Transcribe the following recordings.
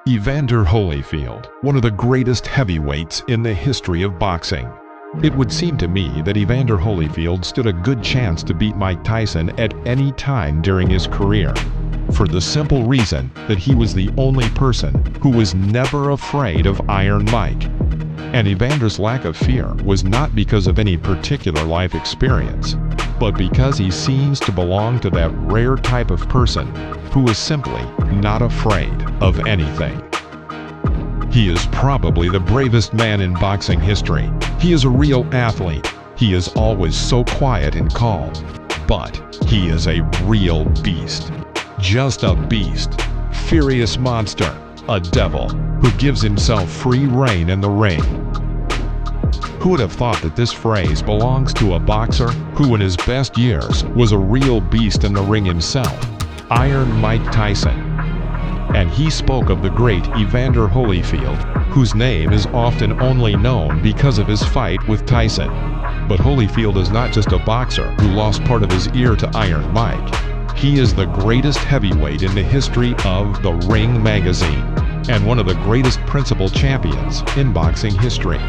Evander Holyfield, one of the greatest heavyweights in the history of boxing. It would seem to me that Evander Holyfield stood a good chance to beat Mike Tyson at any time during his career, for the simple reason that he was the only person who was never afraid of Iron Mike. And Evander's lack of fear was not because of any particular life experience, but because he seems to belong to that rare type of person who is simply not afraid of anything. He is probably the bravest man in boxing history. He is a real athlete. He is always so quiet and calm, but he is a real beast. Just a beast. Furious monster. A devil who gives himself free rein in the ring. Who would have thought that this phrase belongs to a boxer who in his best years was a real beast in the ring himself, Iron Mike Tyson. And he spoke of the great Evander Holyfield, whose name is often only known because of his fight with Tyson. But Holyfield is not just a boxer who lost part of his ear to Iron Mike. He is the greatest heavyweight in the history of the Ring magazine, and one of the greatest principal champions in boxing history.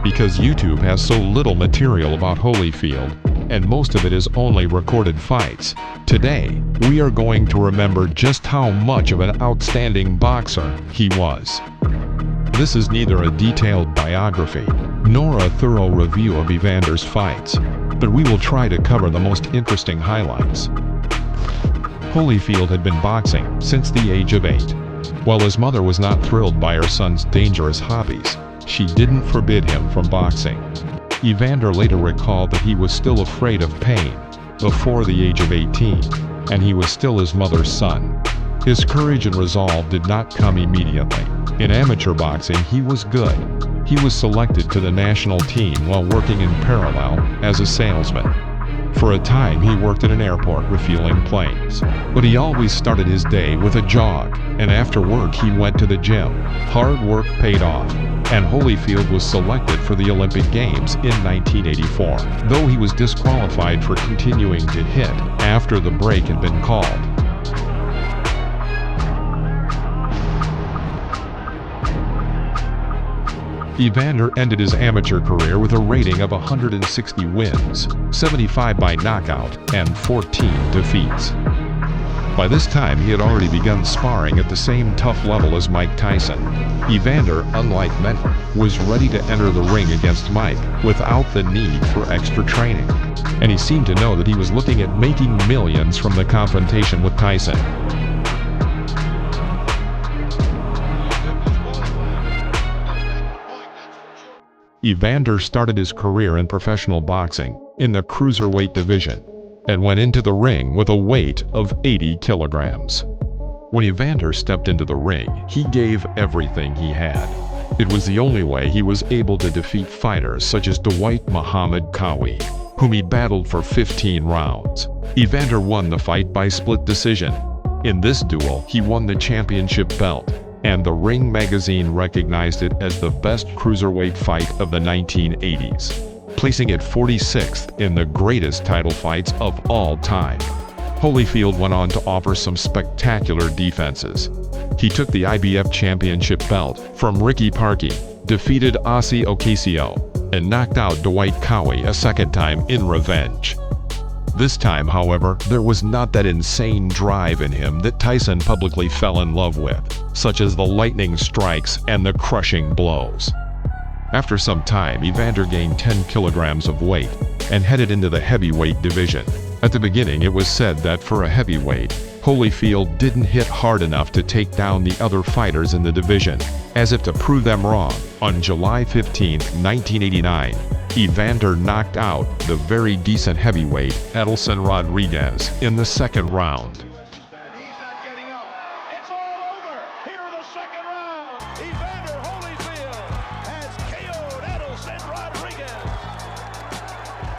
Because YouTube has so little material about Holyfield, and most of it is only recorded fights, today we are going to remember just how much of an outstanding boxer he was. This is neither a detailed biography, nor a thorough review of Evander's fights, but we will try to cover the most interesting highlights. Holyfield had been boxing since the age of 8. While his mother was not thrilled by her son's dangerous hobbies, she didn't forbid him from boxing. Evander later recalled that he was still afraid of pain before the age of 18, and he was still his mother's son. His courage and resolve did not come immediately. In amateur boxing, he was good. He was selected to the national team while working in parallel as a salesman. For a time, he worked at an airport refueling planes. But he always started his day with a jog, and after work he went to the gym. Hard work paid off, and Holyfield was selected for the Olympic Games in 1984, though he was disqualified for continuing to hit after the break had been called. Evander ended his amateur career with a rating of 160 wins, 75 by knockout, and 14 defeats. By this time, he had already begun sparring at the same tough level as Mike Tyson. Evander, unlike many, was ready to enter the ring against Mike without the need for extra training. And he seemed to know that he was looking at making millions from the confrontation with Tyson. Evander started his career in professional boxing in the cruiserweight division and went into the ring with a weight of 80 kilograms. When Evander stepped into the ring, he gave everything he had. It was the only way he was able to defeat fighters such as Dwight Muhammad Qawi, whom he battled for 15 rounds. Evander won the fight by split decision. In this duel, he won the championship belt, and the Ring magazine recognized it as the best cruiserweight fight of the 1980s, placing it 46th in the greatest title fights of all time. Holyfield went on to offer some spectacular defenses. He took the IBF championship belt from Ricky Parkey, defeated Ossie Ocasio, and knocked out Dwight Qawi a second time in revenge. This time, however, there was not that insane drive in him that Tyson publicly fell in love with, such as the lightning strikes and the crushing blows. After some time, Evander gained 10 kilograms of weight and headed into the heavyweight division. At the beginning, it was said that for a heavyweight, Holyfield didn't hit hard enough to take down the other fighters in the division. As if to prove them wrong, on July 15, 1989, Evander knocked out the very decent heavyweight Edilson Rodriguez in the second round. He's not getting up. It's all over. Here in the second round, Evander Holyfield has KO'd Edilson Rodriguez.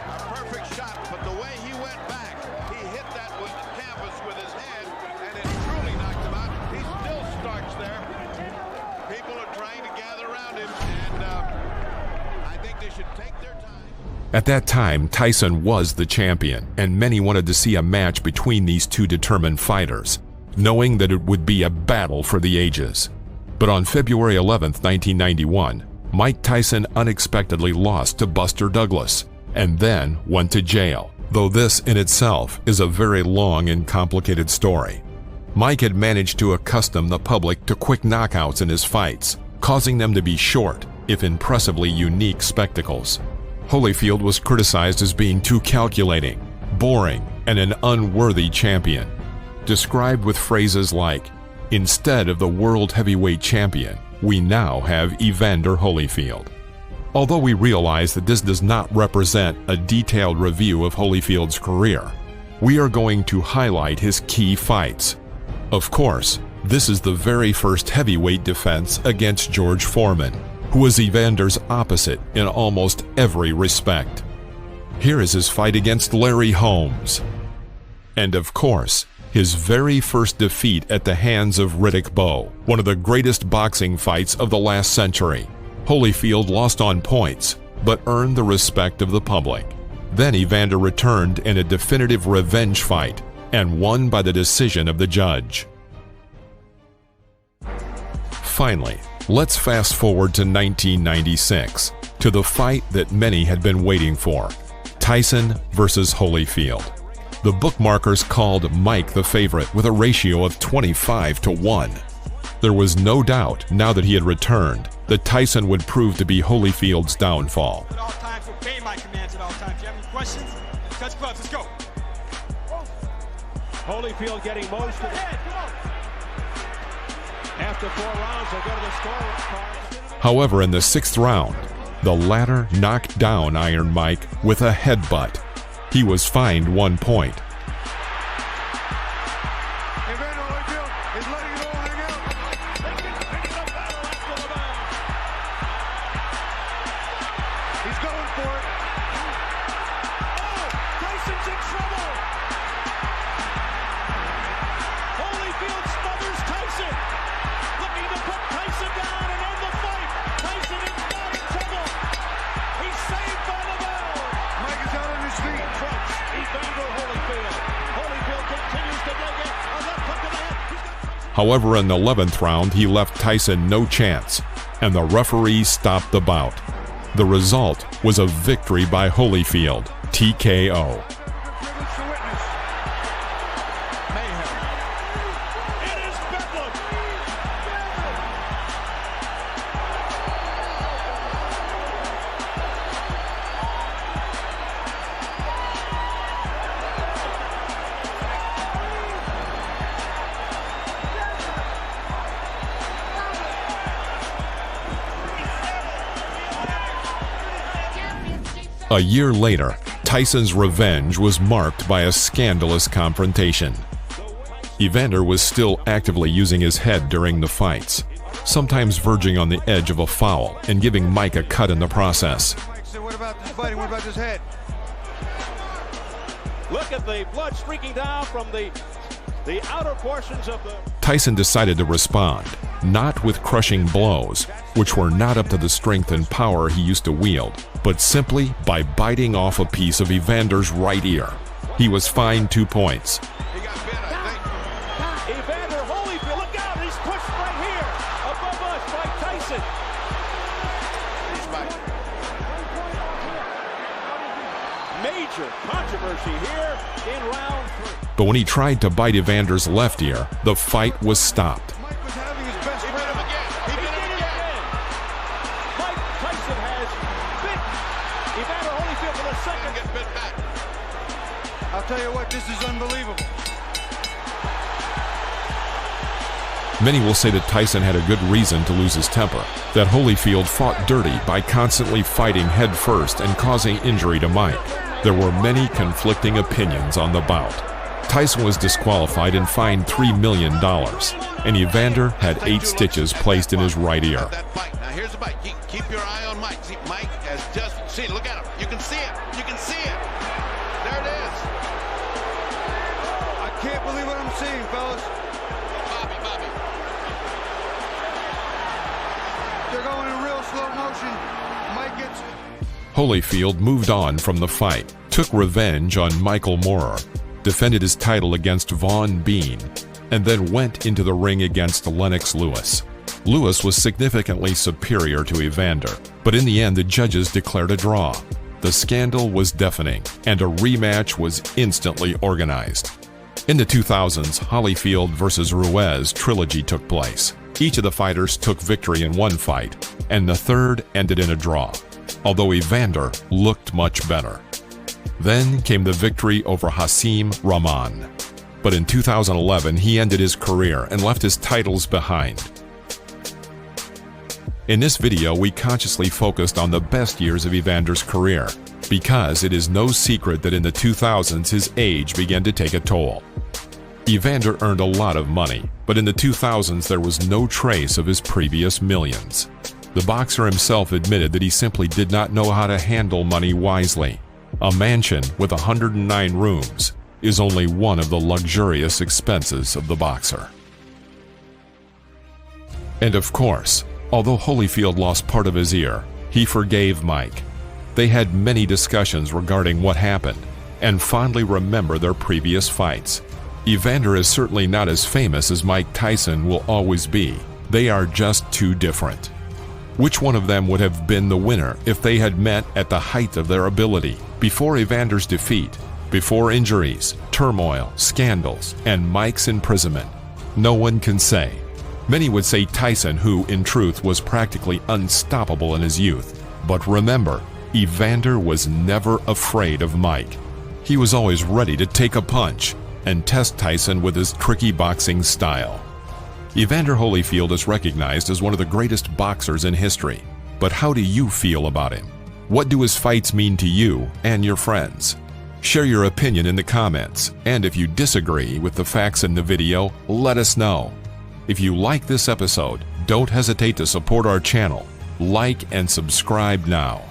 A perfect shot, but the way he went back, he hit that with the canvas with his head, and it truly knocked him out. He still starts there. People are trying to gather around him, and I think they should take their time. At that time, Tyson was the champion, and many wanted to see a match between these two determined fighters, knowing that it would be a battle for the ages. But on February 11, 1991, Mike Tyson unexpectedly lost to Buster Douglas and then went to jail, though this in itself is a very long and complicated story. Mike had managed to accustom the public to quick knockouts in his fights, causing them to be short, if impressively unique spectacles. Holyfield was criticized as being too calculating, boring, and an unworthy champion, described with phrases like, "Instead of the world heavyweight champion, we now have Evander Holyfield." Although we realize that this does not represent a detailed review of Holyfield's career, we are going to highlight his key fights. Of course, this is the very first heavyweight defense against George Foreman, who was Evander's opposite in almost every respect. Here is his fight against Larry Holmes. And of course, his very first defeat at the hands of Riddick Bowe, one of the greatest boxing fights of the last century. Holyfield lost on points, but earned the respect of the public. Then Evander returned in a definitive revenge fight and won by the decision of the judge. Finally, let's fast forward to 1996, to the fight that many had been waiting for, Tyson versus Holyfield. The bookmakers called Mike the favorite with a ratio of 25-1. There was no doubt, now that he had returned, that Tyson would prove to be Holyfield's downfall. At all times, obey my commands at all times. You have any questions? Touch gloves, let's go. Holyfield getting most of it. After 4 rounds, they'll go to the score. However, in the 6th round, the latter knocked down Iron Mike with a headbutt. He was fined 1 point. Evander Holyfield is letting it all hang out. He's going for it. Oh, Tyson's in trouble. Holyfield smothers Tyson. Looking to put Tyson down and end the fight. Tyson is not in trouble. He's saved by the bell. Mike is out on his feet. Evander Holyfield. Holyfield continues to dig it. A left hook to the head. However, in the 11th round, he left Tyson no chance, and the referee stopped the bout. The result was a victory by Holyfield, TKO. It is Bedlam. A year later, Tyson's revenge was marked by a scandalous confrontation. Evander was still actively using his head during the fights, sometimes verging on the edge of a foul and giving Mike a cut in the process. Mike said, what about this fighting? What about this head? Look at the blood streaking down from the outer portions of the... Tyson decided to respond, not with crushing blows, which were not up to the strength and power he used to wield, but simply by biting off a piece of Evander's right ear. He was fined 2 points. He got bit, I think. Evander Holyfield, look out! He's pushed right here, above us by Tyson. Major controversy here in round 3. But when he tried to bite Evander's left ear, the fight was stopped. Mike was having his best run of again. He did it again. Mike Tyson has bit Evander Holyfield for the second. Get bit back. I'll tell you what, this is unbelievable. Many will say that Tyson had a good reason to lose his temper, that Holyfield fought dirty by constantly fighting head first and causing injury to Mike. There were many conflicting opinions on the bout. Tyson was disqualified and fined $3 million, and Evander had 8 stitches placed in his right ear. Now here's the bite. Keep your eye on Mike. See, Mike has just seen. Look at him. You can see it. You can see it. There it is. I can't believe what I'm seeing, fellas. Bobby. They're going in real slow motion. Mike gets... Holyfield moved on from the fight, took revenge on Michael Moorer, defended his title against Vaughn Bean, and then went into the ring against Lennox Lewis. Lewis was significantly superior to Evander, but in the end the judges declared a draw. The scandal was deafening, and a rematch was instantly organized. In the 2000s, Holyfield vs. Ruiz trilogy took place. Each of the fighters took victory in one fight, and the third ended in a draw, although Evander looked much better. Then came the victory over Hasim Rahman. But in 2011, he ended his career and left his titles behind. In this video, we consciously focused on the best years of Evander's career, because it is no secret that in the 2000s his age began to take a toll. Evander earned a lot of money, but in the 2000s there was no trace of his previous millions. The boxer himself admitted that he simply did not know how to handle money wisely. A mansion with 109 rooms is only one of the luxurious expenses of the boxer. And of course, although Holyfield lost part of his ear, he forgave Mike. They had many discussions regarding what happened and fondly remember their previous fights. Evander is certainly not as famous as Mike Tyson will always be. They are just too different. Which one of them would have been the winner if they had met at the height of their ability, before Evander's defeat, before injuries, turmoil, scandals, and Mike's imprisonment? No one can say. Many would say Tyson, who, in truth, was practically unstoppable in his youth. But remember, Evander was never afraid of Mike. He was always ready to take a punch and test Tyson with his tricky boxing style. Evander Holyfield is recognized as one of the greatest boxers in history. But how do you feel about him? What do his fights mean to you and your friends? Share your opinion in the comments, and if you disagree with the facts in the video, let us know. If you like this episode, don't hesitate to support our channel. Like and subscribe now.